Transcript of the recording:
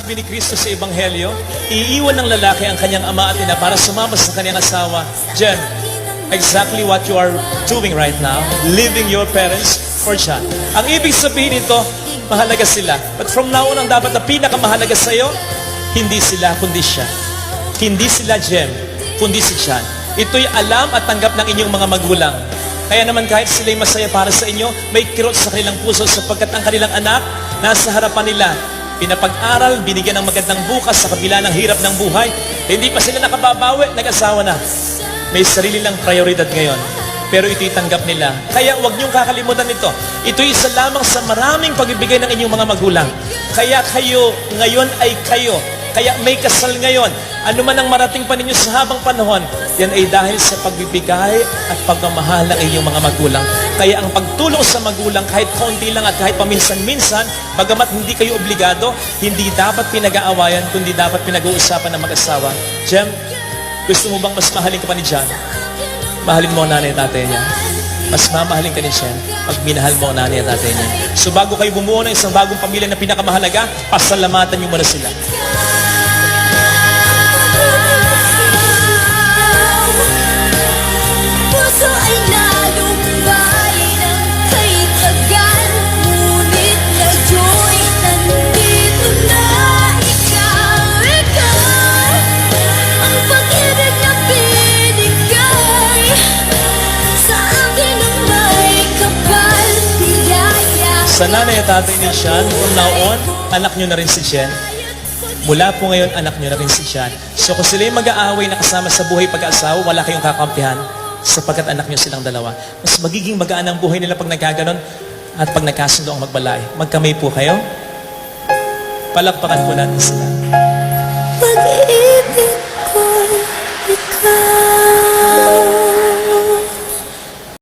sinabi ni Kristo sa Ebanghelyo, iiwan ng lalaki ang kanyang ama at ina para sumama sa kanyang asawa. Jen, exactly what you are doing right now, leaving your parents for John. Ang ibig sabihin nito, mahalaga sila. But from now on, ang dapat na pinakamahalaga sa iyo, hindi sila, kundi siya. Hindi sila Jen, kundi si John. Ito'y alam at tanggap ng inyong mga magulang. Kaya naman kahit sila'y masaya para sa inyo, may kirot sa kanilang puso sapagkat ang kanilang anak nasa harapan nila. Pinapag-aral, binigyan ng magandang bukas sa kabila ng hirap ng buhay. Hindi pa sila nakababawi, nag-asawa na. May sarili lang prioridad ngayon. Pero ito'y tanggap nila. Kaya huwag niyong kakalimutan ito. Ito'y isa lamang sa maraming pagbibigay ng inyong mga magulang. Kaya kayo, ngayon ay kayo. Kaya may kasal ngayon. Ano man ang marating pa ninyo sa habang panahon, yan ay dahil sa pagbibigay at pagmamahal ng inyong mga magulang. Kaya ang pagtulong sa magulang, kahit konti lang at kahit paminsan-minsan, bagamat hindi kayo obligado, hindi dapat pinag-aawayan, kundi dapat pinag-uusapan ng mag-asawa. Jem, gusto mo bang mas mahalin ka pa ni John? Mahalin mo ang nanay at tatay niya. Mas mamahalin ka ni Jen pag minahal mo ang nanay at tatay niya. So bago kayo bumuo ng isang bagong pamilya na pinakamahalaga, pasalamatan niyo muna sila. Sa nanay at tatay ni Sean, from now on, anak nyo na rin si Jen. Mula po ngayon, anak nyo na rin si Sean. So kung sila'y mag-aaway na kasama sa buhay pag-aasawa, wala kayong kakampihan sapagkat anak nyo silang dalawa. Mas magiging magaan ang buhay nila pag nagkaganon at pag nagkasundo ang magbalay. Magkamay po kayo. Palakpakan po natin sila.